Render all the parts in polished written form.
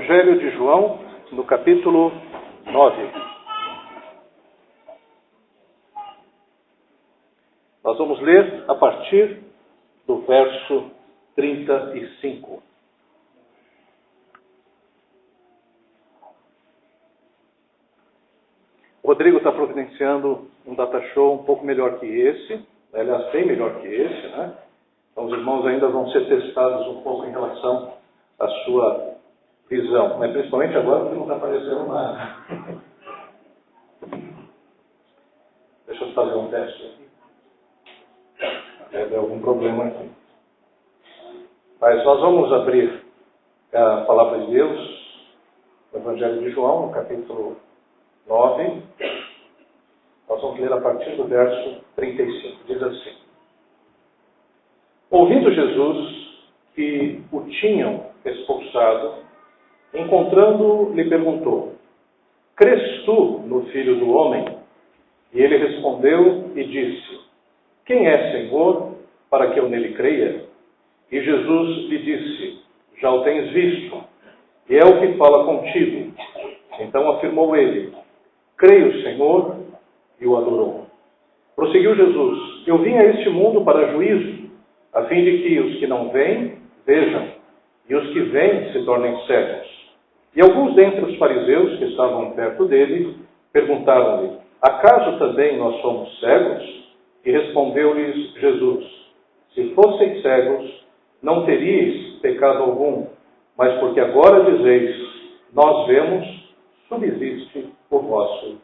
Evangelho de João, no capítulo 9. Nós vamos ler a partir do verso 35. O Rodrigo está providenciando um data show um pouco melhor que esse, aliás, bem melhor que esse, né? Então os irmãos ainda vão ser testados um pouco em relação à sua visão, mas principalmente agora que não está aparecendo nada. Deixa eu fazer um teste aqui. Deve ter algum problema aqui. Mas nós vamos abrir a palavra de Deus, o Evangelho de João, no capítulo 9. Nós vamos ler a partir do verso 35. Diz assim: Ouvindo Jesus que o tinham expulsado, encontrando-o, lhe perguntou: Crês tu no Filho do Homem? E ele respondeu e disse: Quem é, Senhor, para que eu nele creia? E Jesus lhe disse: Já o tens visto, e é o que fala contigo. Então afirmou ele: Creio, Senhor, e o adorou. Prosseguiu Jesus: Eu vim a este mundo para juízo, a fim de que os que não veem, vejam, e os que veem se tornem cegos. E alguns dentre os fariseus que estavam perto dele perguntaram-lhe: Acaso também nós somos cegos? E respondeu-lhes Jesus: Se fosseis cegos, não teríeis pecado algum, mas porque agora dizeis: Nós vemos, subsiste o vosso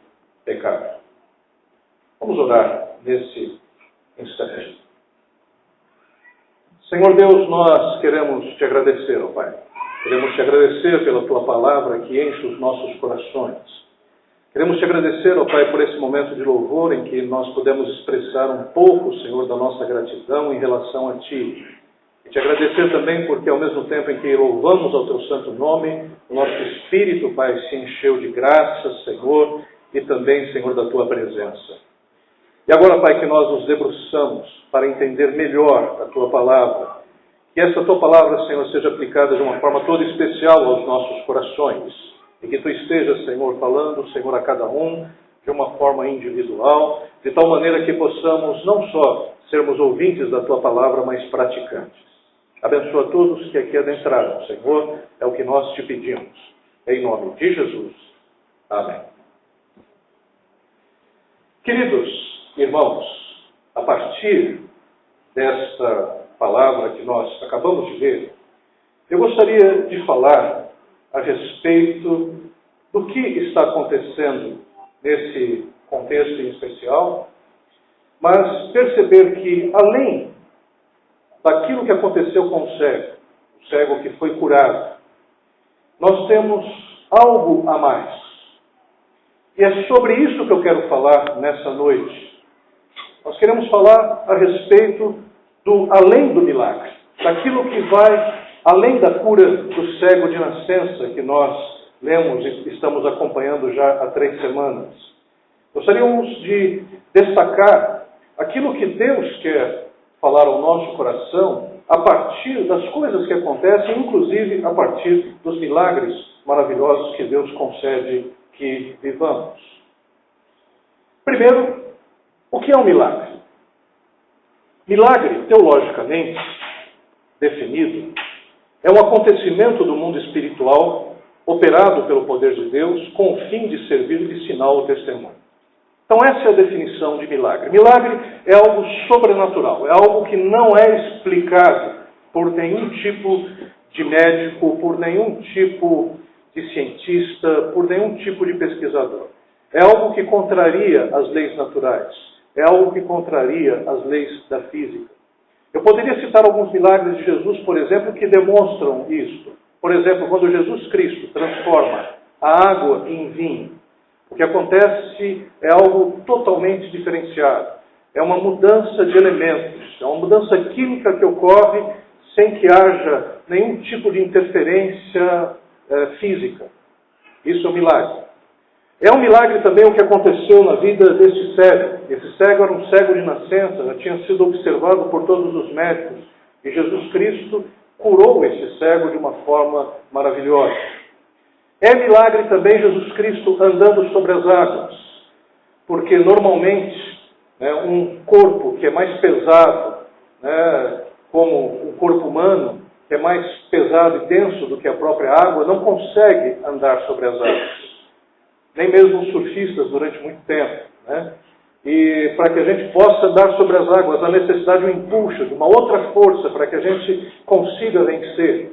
pecado. Vamos orar nesse instante. Senhor Deus, nós queremos te agradecer, ó Pai. Queremos te agradecer pela tua palavra que enche os nossos corações. Queremos te agradecer, ó Pai, por esse momento de louvor em que nós podemos expressar um pouco, Senhor, da nossa gratidão em relação a Ti. E te agradecer também porque, ao mesmo tempo em que louvamos ao Teu santo nome, o nosso espírito, Pai, se encheu de graça, Senhor, e também, Senhor, da Tua presença. E agora, Pai, que nós nos debruçamos para entender melhor a Tua palavra. Que essa Tua palavra, Senhor, seja aplicada de uma forma toda especial aos nossos corações. E que Tu estejas, Senhor, falando, Senhor, a cada um de uma forma individual, de tal maneira que possamos não só sermos ouvintes da Tua palavra, mas praticantes. Abençoa todos que aqui adentraram, Senhor, é o que nós te pedimos. Em nome de Jesus. Amém. Queridos irmãos, a partir desta palavra que nós acabamos de ver, eu gostaria de falar a respeito do que está acontecendo nesse contexto em especial, mas perceber que, além daquilo que aconteceu com o cego que foi curado, nós temos algo a mais. E é sobre isso que eu quero falar nessa noite. Nós queremos falar a respeito do além do milagre, daquilo que vai além da cura do cego de nascença que nós lemos e estamos acompanhando já há 3 semanas. Gostaríamos de destacar aquilo que Deus quer falar ao nosso coração a partir das coisas que acontecem, inclusive a partir dos milagres maravilhosos que Deus concede que vivamos. Primeiro, o que é um milagre? Milagre, teologicamente definido, é um acontecimento do mundo espiritual operado pelo poder de Deus com o fim de servir de sinal ou testemunho. Então essa é a definição de milagre. Milagre é algo sobrenatural, é algo que não é explicado por nenhum tipo de médico, por nenhum tipo de cientista, por nenhum tipo de pesquisador. É algo que contraria as leis naturais, é algo que contraria as leis da física. Eu poderia citar alguns milagres de Jesus, por exemplo, que demonstram isto. Por exemplo, quando Jesus Cristo transforma a água em vinho, o que acontece é algo totalmente diferenciado. É uma mudança de elementos, é uma mudança química que ocorre sem que haja nenhum tipo de interferência física. Isso é um milagre. É um milagre também o que aconteceu na vida deste cego. Esse cego era um cego de nascença, já tinha sido observado por todos os médicos. E Jesus Cristo curou esse cego de uma forma maravilhosa. É milagre também Jesus Cristo andando sobre as águas, porque normalmente um corpo que é mais pesado, como o corpo humano, que é mais pesado e denso do que a própria água, não consegue andar sobre as águas. Nem mesmo os surfistas durante muito tempo. E para que a gente possa andar sobre as águas, há necessidade de um impulso, de uma outra força, para que a gente consiga vencer.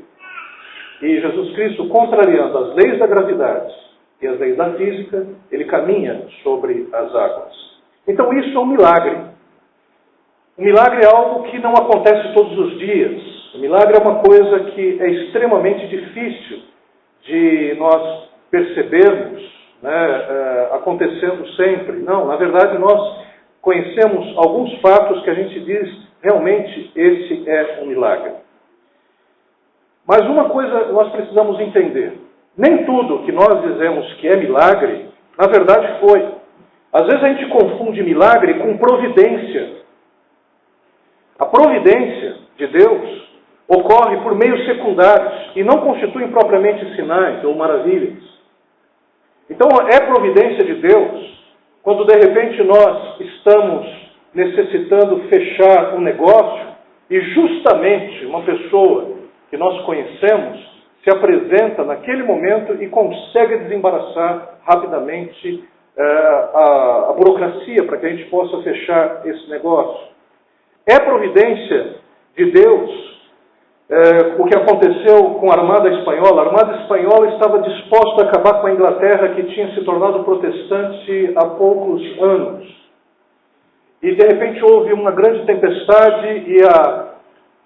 E Jesus Cristo, contrariando as leis da gravidade e as leis da física, ele caminha sobre as águas. Então isso é um milagre. Um milagre é algo que não acontece todos os dias. O milagre é uma coisa que é extremamente difícil de nós percebermos acontecendo sempre. Não, na verdade nós conhecemos alguns fatos que a gente diz, realmente esse é um milagre. Mas uma coisa nós precisamos entender. Nem tudo que nós dizemos que é milagre, na verdade foi. Às vezes a gente confunde milagre com providência. A providência de Deus ocorre por meios secundários e não constituem propriamente sinais ou maravilhas. Então é providência de Deus quando de repente nós estamos necessitando fechar um negócio e justamente uma pessoa que nós conhecemos se apresenta naquele momento e consegue desembaraçar rapidamente a burocracia para que a gente possa fechar esse negócio. É providência de Deus o que aconteceu com a Armada Espanhola. A Armada Espanhola estava disposta a acabar com a Inglaterra, que tinha se tornado protestante há poucos anos. E de repente houve uma grande tempestade e a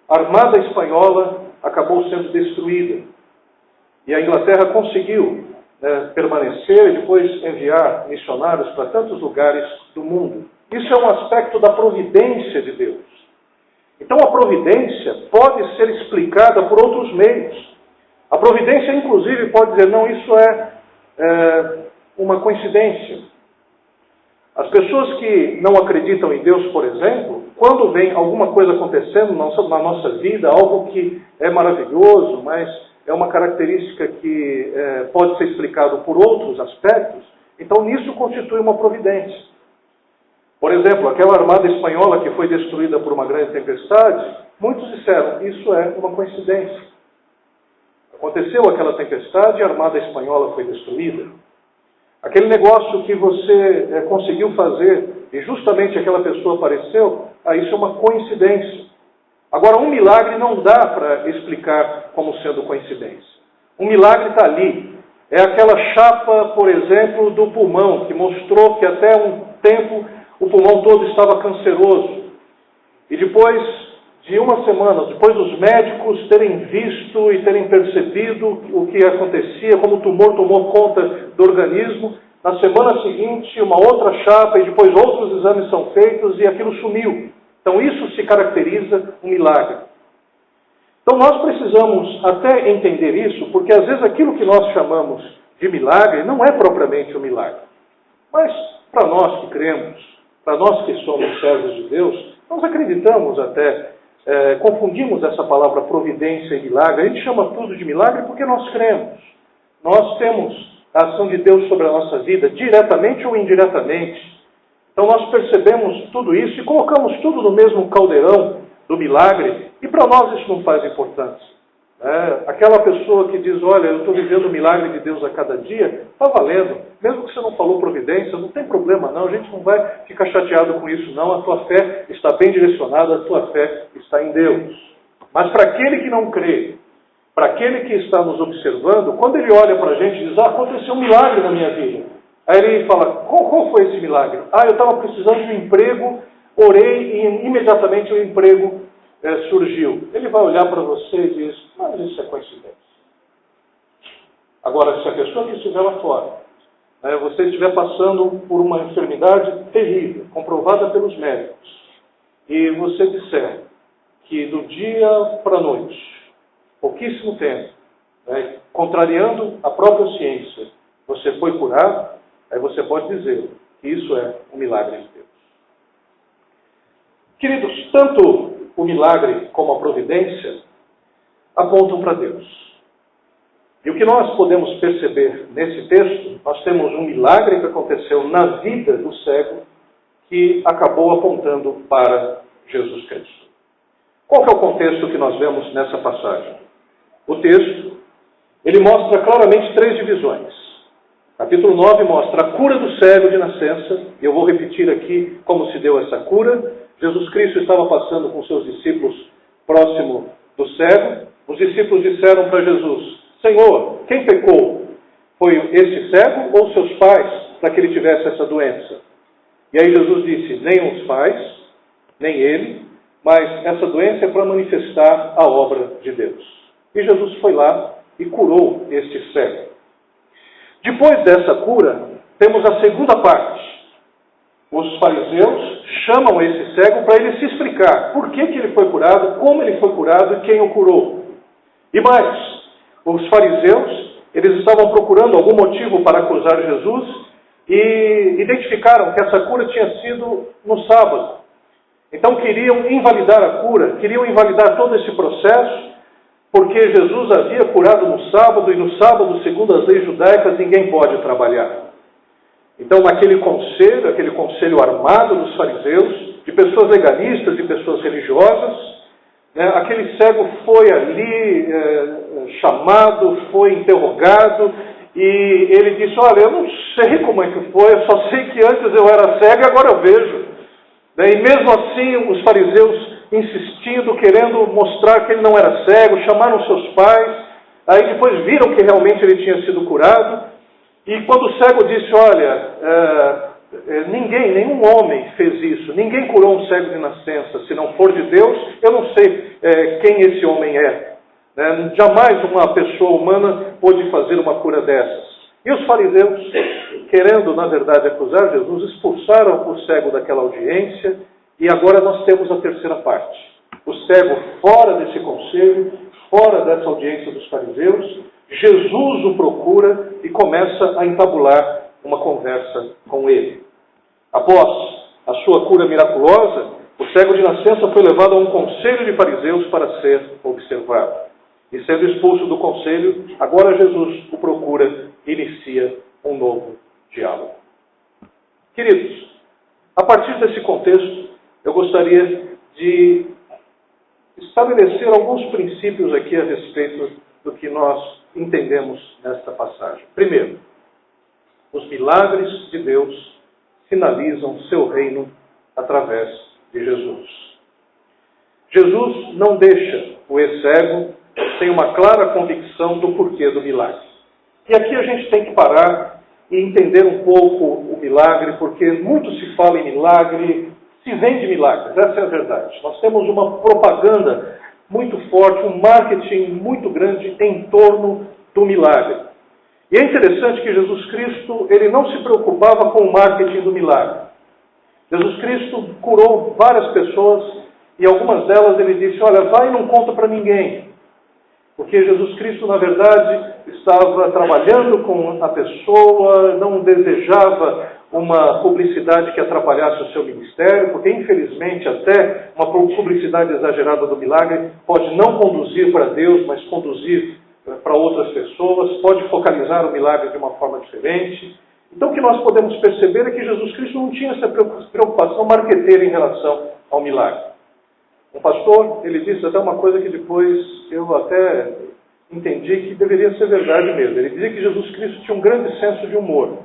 Armada Espanhola acabou sendo destruída. E a Inglaterra conseguiu permanecer e depois enviar missionários para tantos lugares do mundo. Isso é um aspecto da providência de Deus. Então a providência pode ser explicada por outros meios. A providência, inclusive, pode dizer, não, isso é uma coincidência. As pessoas que não acreditam em Deus, por exemplo, quando vem alguma coisa acontecendo na nossa vida, algo que é maravilhoso, mas é uma característica que pode ser explicado por outros aspectos, então nisso constitui uma providência. Por exemplo, aquela armada espanhola que foi destruída por uma grande tempestade, muitos disseram, isso é uma coincidência. Aconteceu aquela tempestade e a armada espanhola foi destruída. Aquele negócio que você conseguiu fazer e justamente aquela pessoa apareceu, isso é uma coincidência. Agora, um milagre não dá para explicar como sendo coincidência. Um milagre está ali. É aquela chapa, por exemplo, do pulmão, que mostrou que até um tempo o pulmão todo estava canceroso. E depois de uma semana, depois dos médicos terem visto e terem percebido o que acontecia, como o tumor tomou conta do organismo, na semana seguinte uma outra chapa e depois outros exames são feitos e aquilo sumiu. Então isso se caracteriza um milagre. Então nós precisamos até entender isso, porque às vezes aquilo que nós chamamos de milagre não é propriamente um milagre. Mas para nós que cremos, para nós que somos servos de Deus, nós acreditamos até, confundimos essa palavra providência e milagre. A gente chama tudo de milagre porque nós cremos. Nós temos a ação de Deus sobre a nossa vida, diretamente ou indiretamente. Então nós percebemos tudo isso e colocamos tudo no mesmo caldeirão do milagre, e para nós isso não faz importância. Aquela pessoa que diz, olha, eu estou vivendo o milagre de Deus a cada dia, está valendo. Mesmo que você não falou providência, não tem problema não, a gente não vai ficar chateado com isso não, a tua fé está bem direcionada, a tua fé está em Deus. Mas para aquele que não crê, para aquele que está nos observando, quando ele olha para a gente e diz, aconteceu um milagre na minha vida. Aí ele fala, qual foi esse milagre? Eu estava precisando de um emprego, orei e imediatamente o emprego surgiu. Ele vai olhar para você e diz, mas isso é coincidência. Agora, se a pessoa que estiver lá fora, você estiver passando por uma enfermidade terrível, comprovada pelos médicos, e você disser que do dia para a noite, pouquíssimo tempo, contrariando a própria ciência, você foi curado, aí você pode dizer que isso é um milagre de Deus. Queridos, tanto o milagre como a providência apontam para Deus. E o que nós podemos perceber nesse texto, nós temos um milagre que aconteceu na vida do cego, que acabou apontando para Jesus Cristo. Qual que é o contexto que nós vemos nessa passagem? O texto, ele mostra claramente 3 divisões. Capítulo 9 mostra a cura do cego de nascença, e eu vou repetir aqui como se deu essa cura. Jesus Cristo estava passando com seus discípulos próximo do cego. Os discípulos disseram para Jesus: Senhor, quem pecou? Foi esse cego ou seus pais para que ele tivesse essa doença? E aí Jesus disse: nem os pais, nem ele, mas essa doença é para manifestar a obra de Deus. E Jesus foi lá e curou este cego. Depois dessa cura, temos a segunda parte. Os fariseus chamam esse cego para ele se explicar por que ele foi curado, como ele foi curado e quem o curou. E mais, os fariseus, eles estavam procurando algum motivo para acusar Jesus e identificaram que essa cura tinha sido no sábado. Então queriam invalidar a cura, queriam invalidar todo esse processo, porque Jesus havia curado no sábado, e no sábado, segundo as leis judaicas, ninguém pode trabalhar. Então, naquele conselho armado dos fariseus, de pessoas legalistas, de pessoas religiosas, aquele cego foi ali chamado, foi interrogado, e ele disse: olha, eu não sei como é que foi, eu só sei que antes eu era cego e agora eu vejo. E mesmo assim, os fariseus insistindo, querendo mostrar que ele não era cego, chamaram seus pais, aí depois viram que realmente ele tinha sido curado, e quando o cego disse: olha, nenhum homem fez isso, ninguém curou um cego de nascença, se não for de Deus, eu não sei quem esse homem é. Jamais uma pessoa humana pôde fazer uma cura dessas. E os fariseus, querendo na verdade acusar Jesus, expulsaram o cego daquela audiência. E agora nós temos a terceira parte. O cego fora desse conselho, fora dessa audiência dos fariseus, Jesus o procura e começa a entabular uma conversa com ele. Após a sua cura miraculosa, o cego de nascença foi levado a um conselho de fariseus para ser observado. E sendo expulso do conselho, agora Jesus o procura e inicia um novo diálogo. Queridos, a partir desse contexto, eu gostaria de estabelecer alguns princípios aqui a respeito do que nós entendemos nesta passagem. Primeiro, os milagres de Deus sinalizam seu reino através de Jesus. Jesus não deixa o ex-cego sem uma clara convicção do porquê do milagre. E aqui a gente tem que parar e entender um pouco o milagre, porque muito se fala em milagre, se vende milagres, essa é a verdade. Nós temos uma propaganda muito forte, um marketing muito grande em torno do milagre. E é interessante que Jesus Cristo, ele não se preocupava com o marketing do milagre. Jesus Cristo curou várias pessoas e algumas delas ele disse: olha, vai e não conta para ninguém. Porque Jesus Cristo, na verdade, estava trabalhando com a pessoa, não desejava uma publicidade que atrapalhasse o seu ministério, porque infelizmente até uma publicidade exagerada do milagre pode não conduzir para Deus, mas conduzir para outras pessoas, pode focalizar o milagre de uma forma diferente. Então o que nós podemos perceber é que Jesus Cristo não tinha essa preocupação marqueteira em relação ao milagre. Um pastor, ele disse até uma coisa que depois eu até entendi que deveria ser verdade mesmo. Ele dizia que Jesus Cristo tinha um grande senso de humor.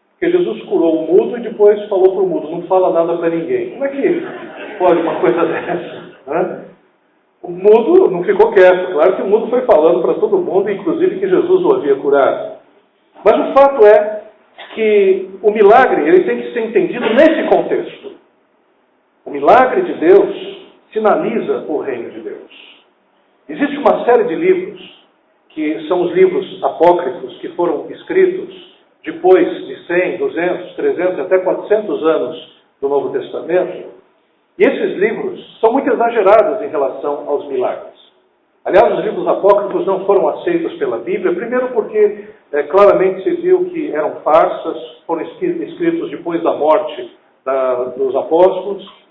Porque Jesus curou o mudo e depois falou para o mudo: não fala nada para ninguém. Como é que pode uma coisa dessa? O mudo não ficou quieto. Claro que o mudo foi falando para todo mundo, inclusive que Jesus o havia curado. Mas o fato é que o milagre ele tem que ser entendido nesse contexto. O milagre de Deus sinaliza o reino de Deus. Existe uma série de livros, que são os livros apócrifos, que foram escritos depois de 100, 200, 300, até 400 anos do Novo Testamento. E esses livros são muito exagerados em relação aos milagres. Aliás, os livros apócrifos não foram aceitos pela Bíblia, primeiro porque claramente se viu que eram farsas, foram escritos depois da morte dos apóstolos.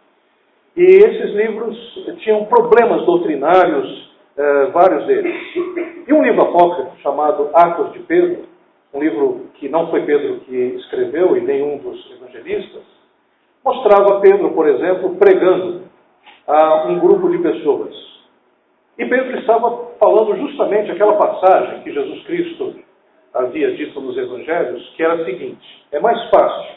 E esses livros tinham problemas doutrinários vários deles. E um livro apócrifo chamado Atos de Pedro, um livro que não foi Pedro que escreveu e nenhum dos evangelistas, mostrava Pedro, por exemplo, pregando a um grupo de pessoas. E Pedro estava falando justamente aquela passagem que Jesus Cristo havia dito nos evangelhos, que era a seguinte: é mais fácil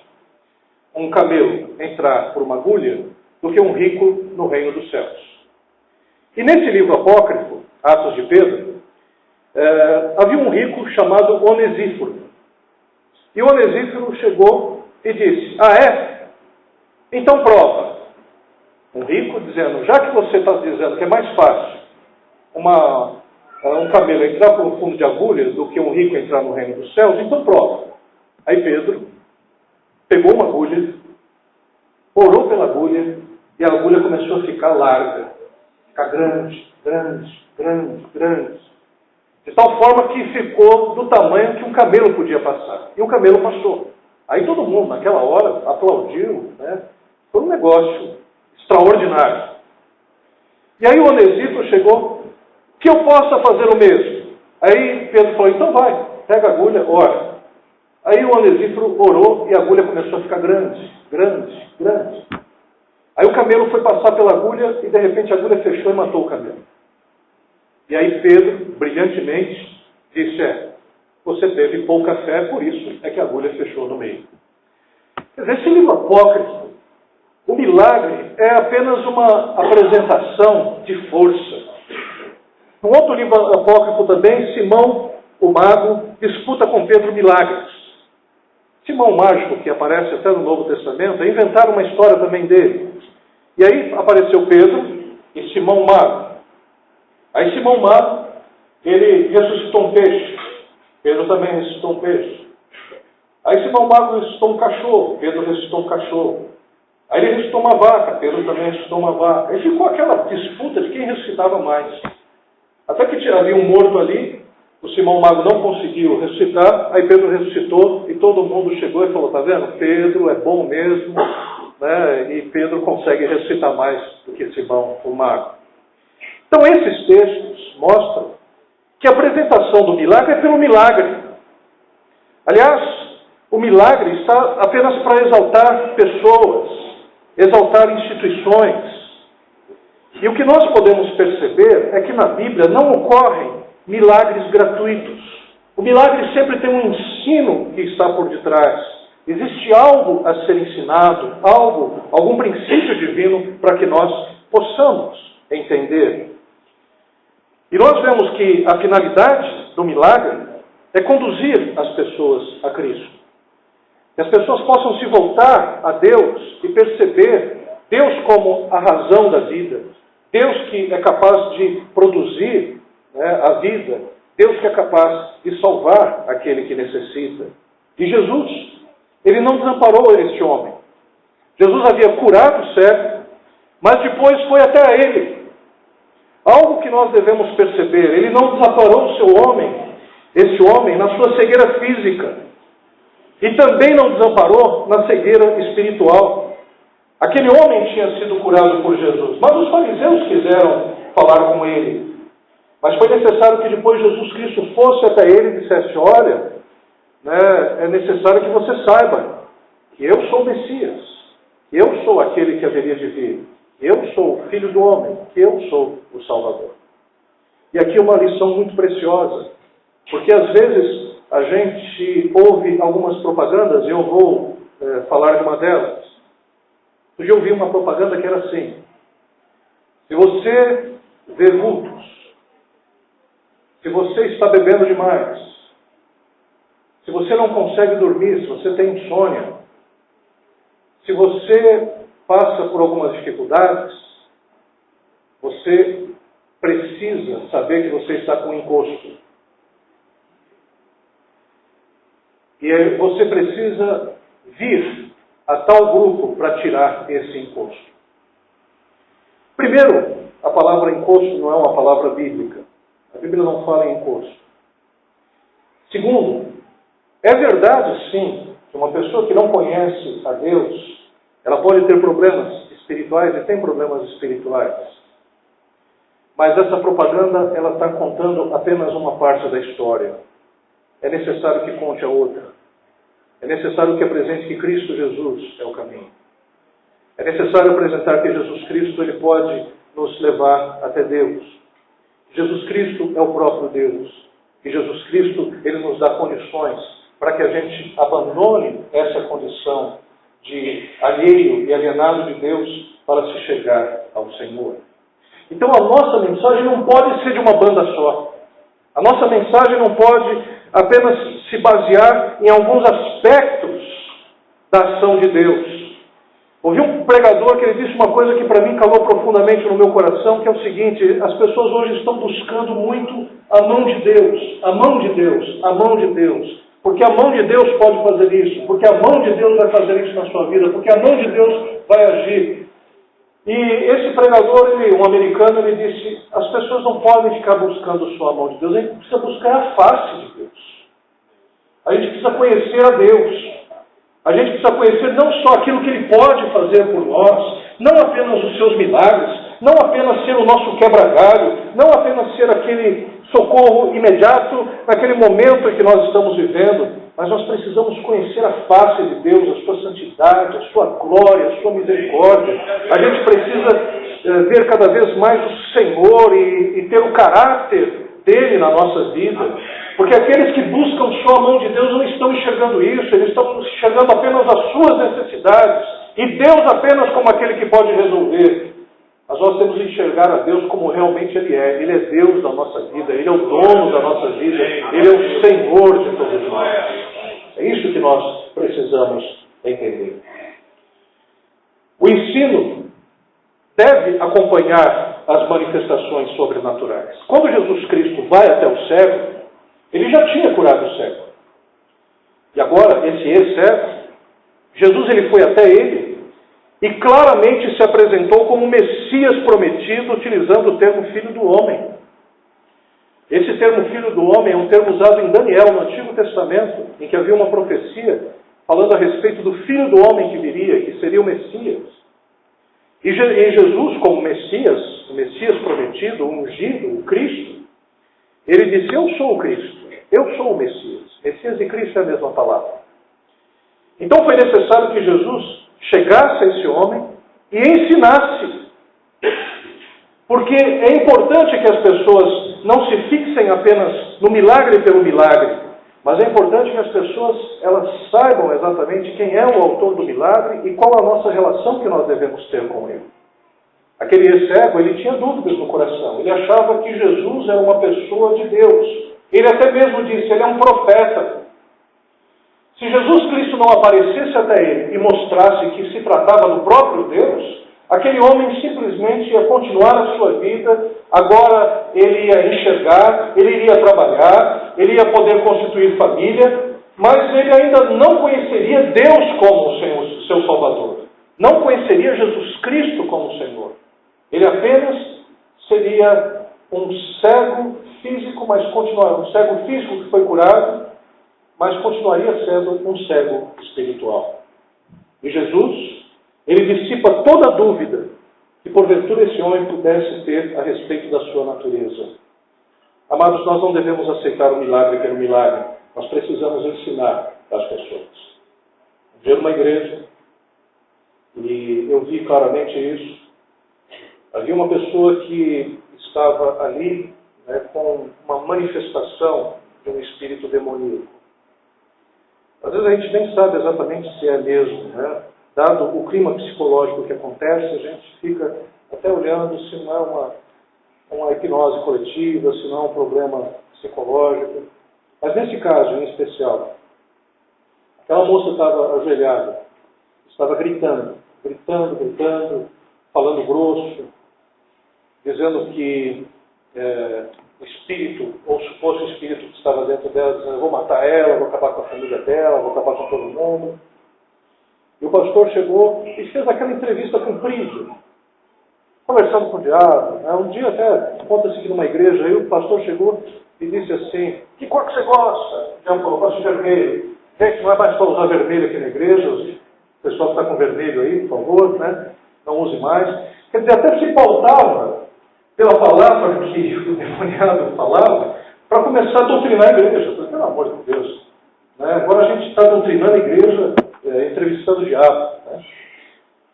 um camelo entrar por uma agulha do que um rico no reino dos céus. E nesse livro apócrifo, Atos de Pedro, havia um rico chamado Onesíforo. E Onesíforo chegou e disse: ah, é? Então prova. Um rico dizendo: já que você está dizendo que é mais fácil um camelo entrar por um fundo de agulha do que um rico entrar no reino dos céus, então prova. Aí Pedro pegou uma agulha, orou pela agulha, e a agulha começou a ficar larga, ficar grande, grande, grande, grande. De tal forma que ficou do tamanho que um camelo podia passar. E o camelo passou. Aí todo mundo, naquela hora, aplaudiu, né? Foi um negócio extraordinário. E aí o Onesíforo chegou: que eu possa fazer o mesmo. Aí Pedro falou: então vai, pega a agulha, ora. Aí o Onesíforo orou e a agulha começou a ficar grande, grande, grande. Aí o camelo foi passar pela agulha e de repente a agulha fechou e matou o camelo. E aí Pedro, brilhantemente, disse: você teve pouca fé, por isso é que a agulha fechou no meio. Quer dizer, esse livro apócrifo, o milagre é apenas uma apresentação de força. Um outro livro apócrifo também, Simão, o mago, disputa com Pedro milagres. Simão o mágico, que aparece até no Novo Testamento, inventaram uma história também dele. E aí apareceu Pedro e Simão o mago. Aí Simão o mago, ele ressuscitou um peixe. Pedro também ressuscitou um peixe. Aí Simão o mago ressuscitou um cachorro. Pedro ressuscitou um cachorro. Aí ele ressuscitou uma vaca. Pedro também ressuscitou uma vaca. Aí ficou aquela disputa de quem ressuscitava mais. Até que havia um morto ali, o Simão Mago não conseguiu ressuscitar, aí Pedro ressuscitou e todo mundo chegou e falou: tá vendo? Pedro é bom mesmo, né? E Pedro consegue ressuscitar mais do que Simão o Mago. Então esses textos mostram que a apresentação do milagre é pelo milagre. Aliás, o milagre está apenas para exaltar pessoas, exaltar instituições. E o que nós podemos perceber é que na Bíblia não ocorrem milagres gratuitos. O milagre sempre tem um ensino que está por detrás. Existe algo a ser ensinado, algum princípio divino para que nós possamos entender. E nós vemos que a finalidade do milagre é conduzir as pessoas a Cristo. Que as pessoas possam se voltar a Deus e perceber Deus como a razão da vida. Deus que é capaz de produzir, né, a vida. Deus que é capaz de salvar aquele que necessita. E Jesus, ele não desamparou este homem. Jesus havia curado o cego, mas depois foi até a ele. Algo que nós devemos perceber: ele não desamparou o seu homem, esse homem, na sua cegueira física. E também não desamparou na cegueira espiritual. Aquele homem tinha sido curado por Jesus, mas os fariseus quiseram falar com ele. Mas foi necessário que depois Jesus Cristo fosse até ele e dissesse: olha, né, é necessário que você saiba que eu sou o Messias, que eu sou aquele que haveria de vir, que eu sou o Filho do Homem, que eu sou o Salvador. E aqui uma lição muito preciosa, porque às vezes a gente ouve algumas propagandas, e eu vou falar de uma delas. Hoje eu ouvi uma propaganda que era assim: se você vê vultos, se você está bebendo demais, se você não consegue dormir, se você tem insônia, se você passa por algumas dificuldades, você precisa saber que você está com encosto. E você precisa vir a tal grupo para tirar esse encosto. Primeiro, a palavra encosto não é uma palavra bíblica. A Bíblia não fala em encosto. Segundo, é verdade sim que uma pessoa que não conhece a Deus, ela pode ter problemas espirituais e tem problemas espirituais. Mas essa propaganda, ela está contando apenas uma parte da história. É necessário que conte a outra. É necessário que apresente que Cristo Jesus é o caminho. É necessário apresentar que Jesus Cristo ele pode nos levar até Deus. Jesus Cristo é o próprio Deus. E Jesus Cristo ele nos dá condições para que a gente abandone essa condição de alheio e alienado de Deus para se chegar ao Senhor. Então a nossa mensagem não pode ser de uma banda só. A nossa mensagem não pode apenas se basear em alguns aspectos da ação de Deus. Ouvi um pregador que ele disse uma coisa que para mim calou profundamente no meu coração, que é o seguinte: as pessoas hoje estão buscando muito a mão de Deus, a mão de Deus, a mão de Deus. Porque a mão de Deus pode fazer isso, porque a mão de Deus vai fazer isso na sua vida, porque a mão de Deus vai agir. E esse pregador, um americano, ele disse: as pessoas não podem ficar buscando só a mão de Deus, a gente precisa buscar a face de Deus. A gente precisa conhecer a Deus. A gente precisa conhecer não só aquilo que Ele pode fazer por nós, não apenas os seus milagres, não apenas ser o nosso quebra-galho, não apenas ser aquele socorro imediato naquele momento em que nós estamos vivendo, mas nós precisamos conhecer a face de Deus, a sua santidade, a sua glória, a sua misericórdia. A gente precisa ver cada vez mais o Senhor e ter o caráter dele na nossa vida. Porque aqueles que buscam só a mão de Deus não estão enxergando isso, eles estão enxergando apenas as suas necessidades, e Deus apenas como aquele que pode resolver. Mas nós temos que enxergar a Deus como realmente Ele é. Ele é Deus da nossa vida, Ele é o dono da nossa vida, Ele é o Senhor de todos nós. É isso que nós precisamos entender. O ensino deve acompanhar as manifestações sobrenaturais. Quando Jesus Cristo vai até o cego, Ele já tinha curado o cego. E agora, esse ex-cego, Jesus ele foi até ele e claramente se apresentou como o Messias prometido, utilizando o termo Filho do Homem. Esse termo Filho do Homem é um termo usado em Daniel, no Antigo Testamento, em que havia uma profecia falando a respeito do Filho do Homem que viria, que seria o Messias. E Jesus, como Messias, o Messias prometido, o ungido, o Cristo, ele disse: eu sou o Cristo, eu sou o Messias. Messias e Cristo é a mesma palavra. Então foi necessário que Jesus chegasse a esse homem e ensinasse. Porque é importante que as pessoas não se fixem apenas no milagre pelo milagre, mas é importante que as pessoas elas saibam exatamente quem é o autor do milagre e qual a nossa relação que nós devemos ter com ele. Aquele cego, ele tinha dúvidas no coração. Ele achava que Jesus era uma pessoa de Deus. Ele até mesmo disse: ele é um profeta. Se Jesus Cristo não aparecesse até ele e mostrasse que se tratava do próprio Deus, aquele homem simplesmente ia continuar a sua vida. Agora ele ia enxergar, ele iria trabalhar, ele ia poder constituir família, mas ele ainda não conheceria Deus como o seu Salvador. Não conheceria Jesus Cristo como o Senhor. Ele apenas seria um cego físico, mas continuaria, um cego físico que foi curado, mas continuaria sendo um cego espiritual. E Jesus, ele dissipa toda dúvida que porventura esse homem pudesse ter a respeito da sua natureza. Amados, nós não devemos aceitar o milagre pelo milagre. Nós precisamos ensinar as pessoas. Ver uma igreja, e eu vi claramente isso. Havia uma pessoa que estava ali, com uma manifestação de um espírito demoníaco. Às vezes a gente nem sabe exatamente se é mesmo, Dado o clima psicológico que acontece, a gente fica até olhando se não é uma hipnose coletiva, se não é um problema psicológico. Mas nesse caso, em especial, aquela moça estava ajoelhada, estava gritando, falando grosso, dizendo que o espírito, ou o suposto espírito que estava dentro dela, dizendo: eu vou matar ela, vou acabar com a família dela, vou acabar com todo mundo. E o pastor chegou e fez aquela entrevista comprida, conversando com o diabo. Um dia até, conta-se que numa igreja, aí o pastor chegou e disse assim: que cor que você gosta? O diabo falou: gosto de vermelho. Gente, não é mais para usar vermelho aqui na igreja, o pessoal que está com vermelho aí, por favor, não use mais. Quer dizer, até se pautava pela palavra que o demoniado falava, para começar a doutrinar a igreja. Pelo amor de Deus. Né? Agora a gente está doutrinando a igreja, entrevistando o diabo. Né?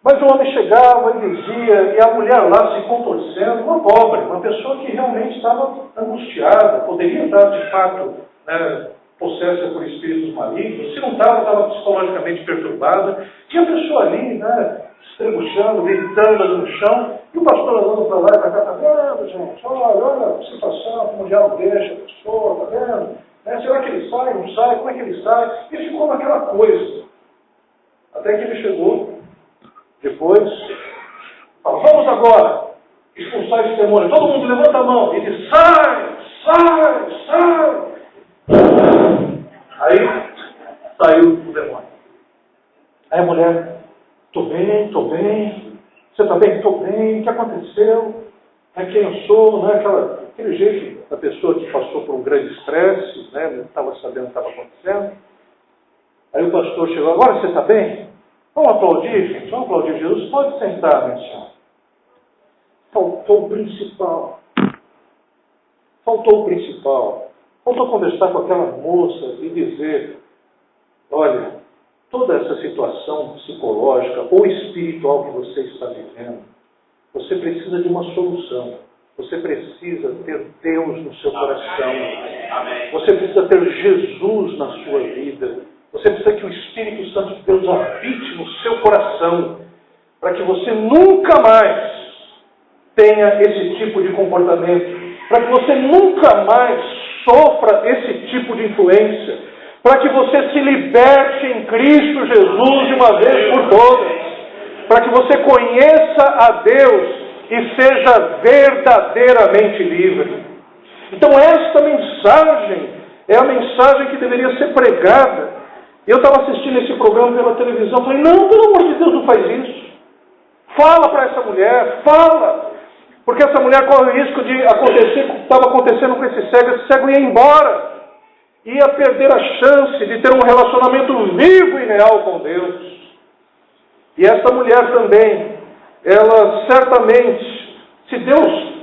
Mas o homem chegava e dizia, e a mulher lá se contorcendo, uma pobre, uma pessoa que realmente estava angustiada, poderia estar de fato, né, possessa por espíritos malignos, se não estava psicologicamente perturbada, e a pessoa ali, né, estrebuchando, gritando ali no chão, e o pastor andando para lá e para cá, está vendo, gente? Olha a situação, como o diabo deixa a pessoa, está vendo? Né? Será que ele sai, não sai? Como é que ele sai? E ele ficou naquela coisa. Até que ele chegou, depois, falou, vamos agora expulsar esse demônio. Todo mundo levanta a mão e diz, sai, sai, sai. Aí saiu o demônio. Aí a mulher, estou bem. Você está bem? Estou bem. O que aconteceu? É quem eu sou, né? Aquele jeito da pessoa que passou por um grande estresse, né? Não estava sabendo o que estava acontecendo. Aí o pastor chegou, agora você está bem? Vamos aplaudir, gente? Vamos aplaudir Jesus? Pode sentar, minha senhora. Faltou o principal. Faltou conversar com aquela moça e dizer, olha, toda essa situação psicológica ou espiritual que você está vivendo, você precisa de uma solução. Você precisa ter Deus no seu coração. Você precisa ter Jesus na sua vida. Você precisa que o Espírito Santo de Deus habite no seu coração, para que você nunca mais tenha esse tipo de comportamento, para que você nunca mais sofra esse tipo de influência, para que você se liberte em Cristo Jesus de uma vez por todas, para que você conheça a Deus e seja verdadeiramente livre. Então esta mensagem é a mensagem que deveria ser pregada. Eu estava assistindo esse programa pela televisão, falei, não, pelo amor de Deus, não faz isso. Fala para essa mulher, fala. Porque essa mulher corre o risco de acontecer o que estava acontecendo com esse cego ia embora. Ia perder a chance de ter um relacionamento vivo e real com Deus. E essa mulher também, ela certamente, se Deus,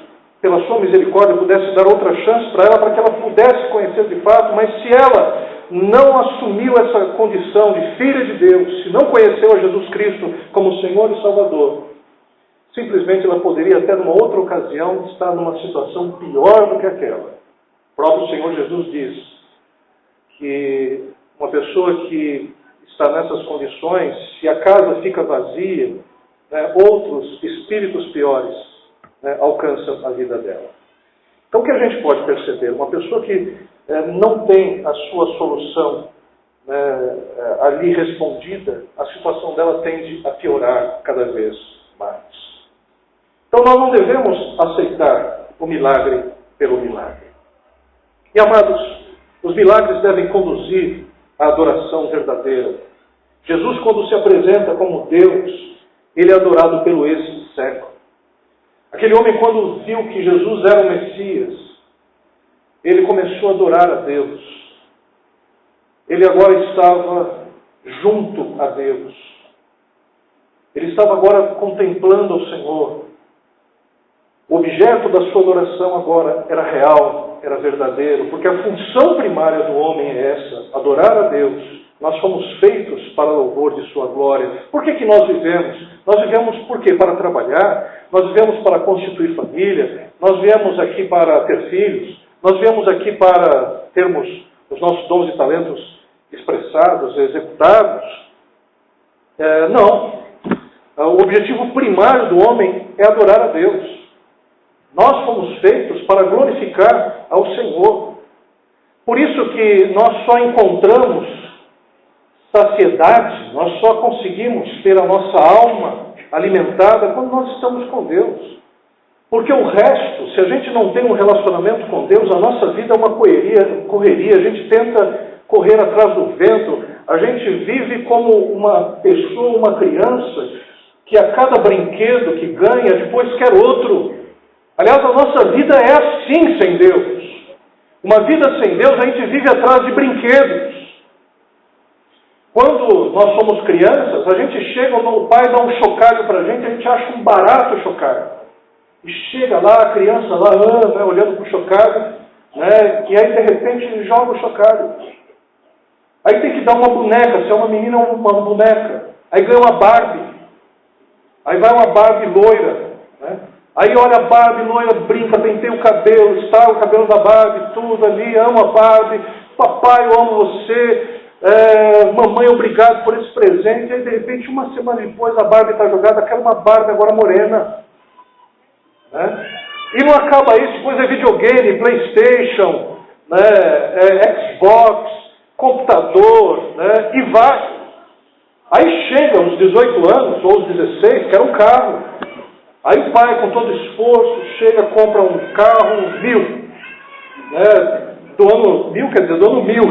pela sua misericórdia, pudesse dar outra chance para ela, para que ela pudesse conhecer de fato, mas se ela não assumiu essa condição de filha de Deus, se não conheceu a Jesus Cristo como Senhor e Salvador, simplesmente ela poderia até numa outra ocasião estar numa situação pior do que aquela. O próprio Senhor Jesus diz que uma pessoa que está nessas condições, se a casa fica vazia, né, outros espíritos piores, né, alcançam a vida dela. Então o que a gente pode perceber? Uma pessoa que não tem a sua solução, né, ali respondida, a situação dela tende a piorar cada vez mais. Então nós não devemos aceitar o milagre pelo milagre. E amados, os milagres devem conduzir à adoração verdadeira. Jesus, quando se apresenta como Deus, ele é adorado pelo ex-cego. Aquele homem, quando viu que Jesus era o Messias, ele começou a adorar a Deus. Ele agora estava junto a Deus. Ele estava agora contemplando o Senhor. O objeto da sua adoração agora era real, era verdadeiro, porque a função primária do homem é essa, adorar a Deus. Nós fomos feitos para louvor de sua glória. Por que nós vivemos? Nós vivemos por quê? Para trabalhar, nós vivemos para constituir família, nós viemos aqui para ter filhos, nós viemos aqui para termos os nossos dons e talentos expressados, executados. Não. O objetivo primário do homem é adorar a Deus. Nós fomos feitos para glorificar ao Senhor. Por isso que nós só encontramos saciedade, nós só conseguimos ter a nossa alma alimentada quando nós estamos com Deus. Porque o resto, se a gente não tem um relacionamento com Deus, a nossa vida é uma correria, a gente tenta correr atrás do vento, a gente vive como uma pessoa, uma criança, que a cada brinquedo que ganha, depois quer outro. Aliás, a nossa vida é assim sem Deus. Uma vida sem Deus, a gente vive atrás de brinquedos. Quando nós somos crianças, a gente chega, o pai dá um chocalho para a gente acha um barato chocalho. E chega lá, a criança lá, né, olhando para o chocalho, né, e aí de repente ele joga o chocalho. Aí tem que dar uma boneca, se é uma menina, uma boneca. Aí ganha uma Barbie. Aí vai uma Barbie loira, né? Aí olha a Barbie loira, brinca, penteia o cabelo, está o cabelo da Barbie, tudo ali, ama a Barbie, papai, eu amo você, mamãe, obrigado por esse presente. Aí de repente, uma semana depois, a Barbie está jogada, quero uma Barbie agora morena. Né? E não acaba isso, depois é videogame, PlayStation, né, Xbox, computador, né, e vai. Aí chega aos 18 anos, ou aos 16, quer um carro. Aí o pai, com todo esforço, chega, compra um carro 1000. Né? Do ano 1000, quer dizer, do ano 1000,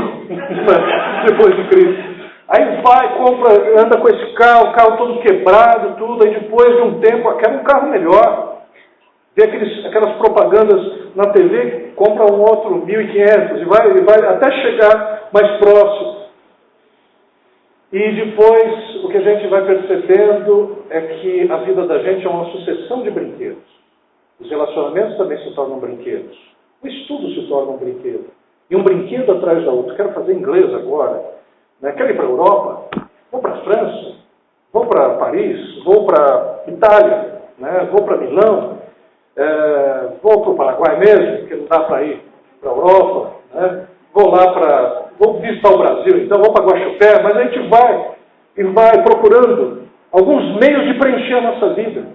depois de Cristo. Aí vai, compra, anda com esse carro, o carro todo quebrado, tudo. Aí depois de um tempo, quer um carro melhor. Vê aquelas propagandas na TV, compra um outro 1.500 e vai até chegar mais próximo. E depois, o que a gente vai percebendo é que a vida da gente é uma sucessão de brinquedos. Os relacionamentos também se tornam brinquedos. O estudo se torna um brinquedo. E um brinquedo atrás da outra. Quero fazer inglês agora. Né? Quero ir para a Europa. Vou para a França. Vou para Paris. Vou para a Itália. Né? Vou para Milão. Vou para o Paraguai mesmo, porque não dá para ir para a Europa. Né? Vou visitar o Brasil, então vou para Guaxupé, mas a gente vai procurando alguns meios de preencher a nossa vida.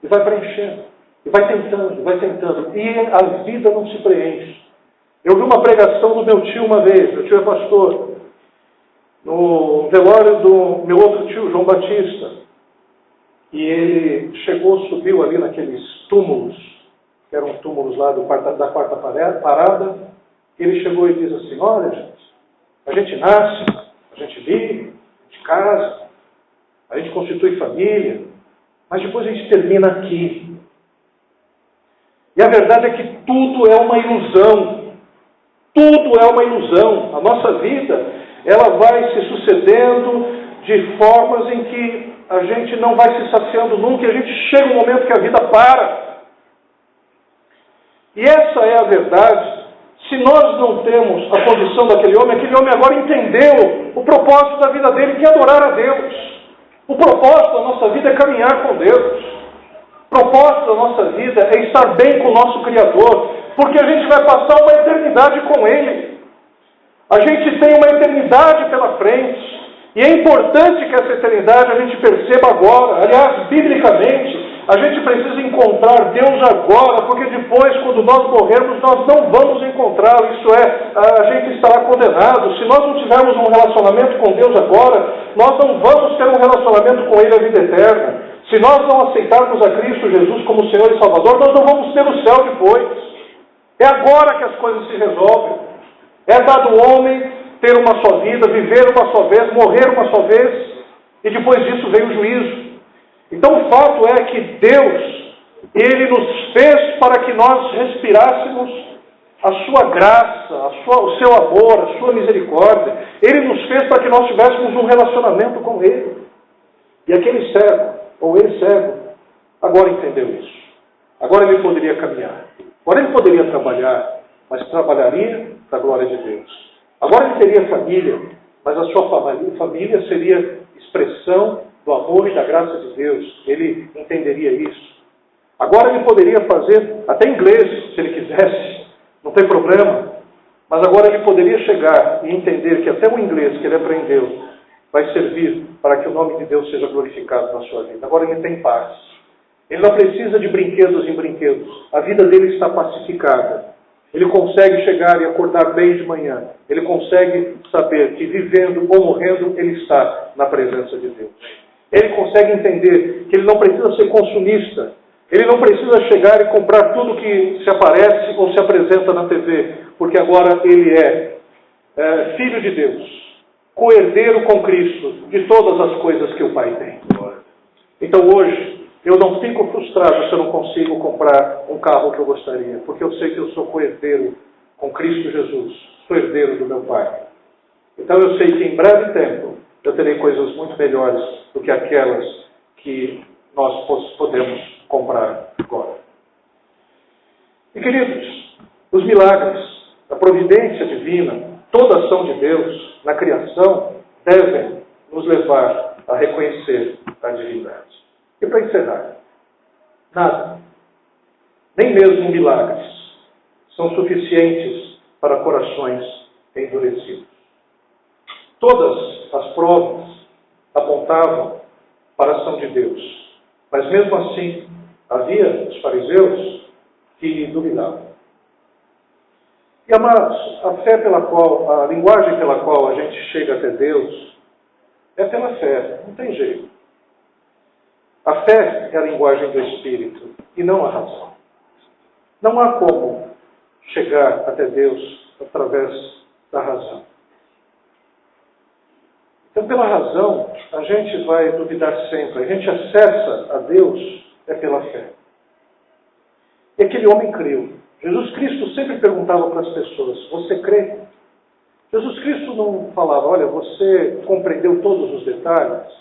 E vai preenchendo. E vai tentando. E a vida não se preenche. Eu vi uma pregação do meu tio uma vez, meu tio é pastor, no velório do meu outro tio, João Batista. E ele subiu ali naqueles túmulos, que eram túmulos lá da quarta parada. Ele chegou e disse assim: olha, gente, a gente nasce, a gente vive, a gente casa, a gente constitui família, mas depois a gente termina aqui. E a verdade é que tudo é uma ilusão. Tudo é uma ilusão. A nossa vida, ela vai se sucedendo de formas em que a gente não vai se saciando nunca, e a gente chega um momento que a vida para. E essa é a verdade. Se nós não temos a condição daquele homem agora entendeu o propósito da vida dele, que é adorar a Deus. O propósito da nossa vida é caminhar com Deus. O propósito da nossa vida é estar bem com o nosso Criador, porque a gente vai passar uma eternidade com Ele. A gente tem uma eternidade pela frente. E é importante que essa eternidade a gente perceba agora. Aliás, biblicamente, a gente precisa encontrar Deus agora, porque depois, quando nós morrermos, nós não vamos encontrá-lo. Isso é, a gente estará condenado. Se nós não tivermos um relacionamento com Deus agora, nós não vamos ter um relacionamento com Ele a vida eterna. Se nós não aceitarmos a Cristo Jesus como Senhor e Salvador, nós não vamos ter o céu depois. É agora que as coisas se resolvem. É dado ao homem ter uma só vida, viver uma só vez, morrer uma só vez, e depois disso vem o juízo. Então o fato é que Deus, Ele nos fez para que nós respirássemos a sua graça, o seu amor, a sua misericórdia. Ele nos fez para que nós tivéssemos um relacionamento com Ele. E aquele cego, ou ele cego, agora entendeu isso. Agora ele poderia caminhar. Agora ele poderia trabalhar, mas trabalharia para a glória de Deus. Agora ele teria família, mas a sua família seria expressão do amor e da graça de Deus. Ele entenderia isso. Agora ele poderia fazer até inglês, se ele quisesse, não tem problema. Mas agora ele poderia chegar e entender que até o inglês que ele aprendeu vai servir para que o nome de Deus seja glorificado na sua vida. Agora ele tem paz. Ele não precisa de brinquedos em brinquedos. A vida dele está pacificada. Ele consegue chegar e acordar bem de manhã. Ele consegue saber que vivendo ou morrendo, ele está na presença de Deus. Ele consegue entender que ele não precisa ser consumista. Ele não precisa chegar e comprar tudo que se aparece ou se apresenta na TV, porque agora ele é filho de Deus, co-herdeiro com Cristo de todas as coisas que o Pai tem. Então hoje, eu não fico frustrado se eu não consigo comprar um carro que eu gostaria, porque eu sei que eu sou co-herdeiro com Cristo Jesus, sou herdeiro do meu Pai. Então eu sei que em breve tempo eu terei coisas muito melhores do que aquelas que nós podemos comprar agora. E, queridos, os milagres, a providência divina, toda a ação de Deus na criação devem nos levar a reconhecer a divindade. E para encerrar, nada, nem mesmo milagres, são suficientes para corações endurecidos. Todas as provas apontavam para a ação de Deus, mas mesmo assim havia os fariseus que duvidavam. E amados, a fé pela qual, a linguagem pela qual a gente chega até Deus é pela fé, não tem jeito. A fé é a linguagem do Espírito e não a razão. Não há como chegar até Deus através da razão. Então, pela razão, a gente vai duvidar sempre. A gente acessa a Deus é pela fé. E aquele homem creu. Jesus Cristo sempre perguntava para as pessoas, você crê? Jesus Cristo não falava, olha, você compreendeu todos os detalhes?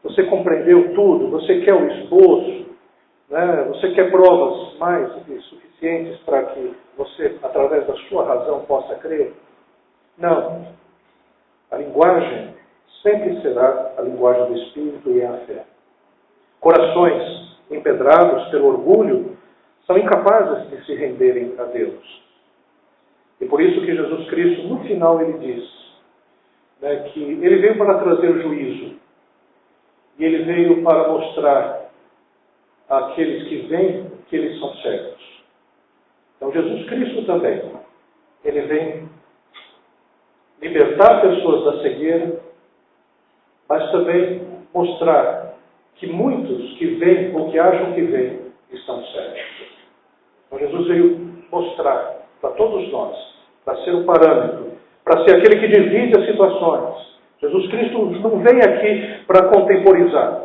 Você compreendeu tudo? Você quer o esboço? Né? Você quer provas mais suficientes para que você, através da sua razão, possa crer? Não. A linguagem sempre será a linguagem do Espírito e a fé. Corações empedrados pelo orgulho são incapazes de se renderem a Deus. E por isso que Jesus Cristo, no final, ele diz, né, que ele veio para trazer juízo. E ele veio para mostrar àqueles que vêm que eles são cegos. Então Jesus Cristo também, ele vem libertar pessoas da cegueira, mas também mostrar que muitos que vêm ou que acham que vêm estão cegos. Então Jesus veio mostrar para todos nós, para ser um parâmetro, para ser aquele que divide as situações. Jesus Cristo não vem aqui para contemporizar.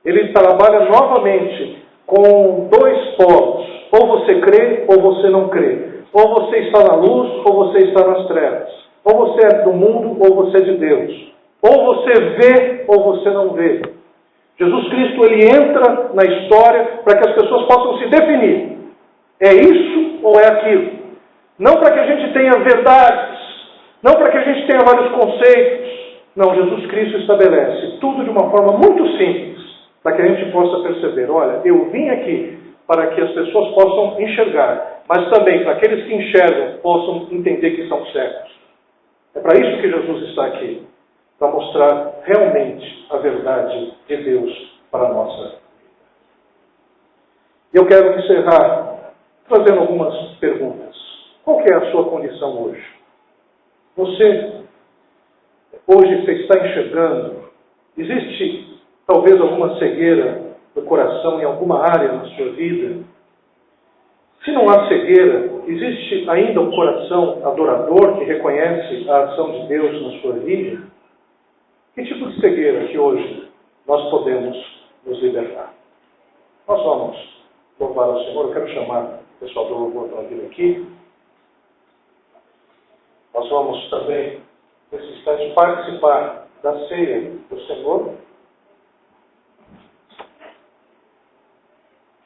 Ele trabalha novamente com dois polos. Ou você crê ou você não crê. Ou você está na luz ou você está nas trevas. Ou você é do mundo ou você é de Deus. Ou você vê ou você não vê. Jesus Cristo, ele entra na história para que as pessoas possam se definir. É isso ou é aquilo? Não para que a gente tenha verdades, não para que a gente tenha vários conceitos. Não, Jesus Cristo estabelece tudo de uma forma muito simples, para que a gente possa perceber, olha, eu vim aqui para que as pessoas possam enxergar, mas também para aqueles que enxergam possam entender que são cegos. É para isso que Jesus está aqui, para mostrar realmente a verdade de Deus para a nossa vida. E eu quero encerrar fazendo algumas perguntas. Qual que é a sua condição hoje? Hoje você está enxergando? Existe talvez alguma cegueira do coração em alguma área na sua vida? Se não há cegueira, existe ainda um coração adorador que reconhece a ação de Deus na sua vida? Que tipo de cegueira que hoje nós podemos nos libertar? Nós vamos louvar ao Senhor. Eu quero chamar o pessoal do louvor para vir aqui. Nós vamos também, nesse instante, participar da ceia do Senhor.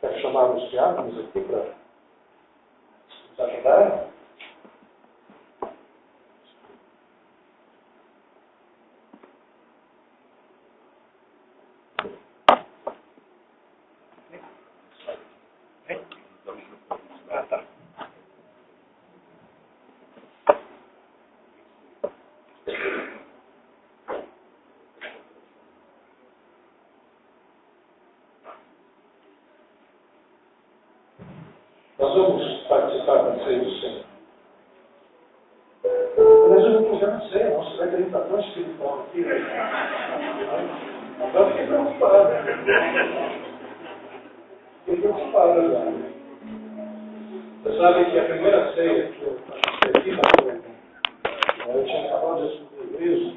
Quero chamar os diáconos aqui para nos ajudar. Nós vamos participar da ceia do Senhor. Mas eu não quiser na ceia, nossa, vai que ele está tão espiritual aqui. Agora fiquei preocupado. Fiquei preocupado agora. Você sabe que a primeira ceia que eu escrevi, eu tinha acabado de assumir isso.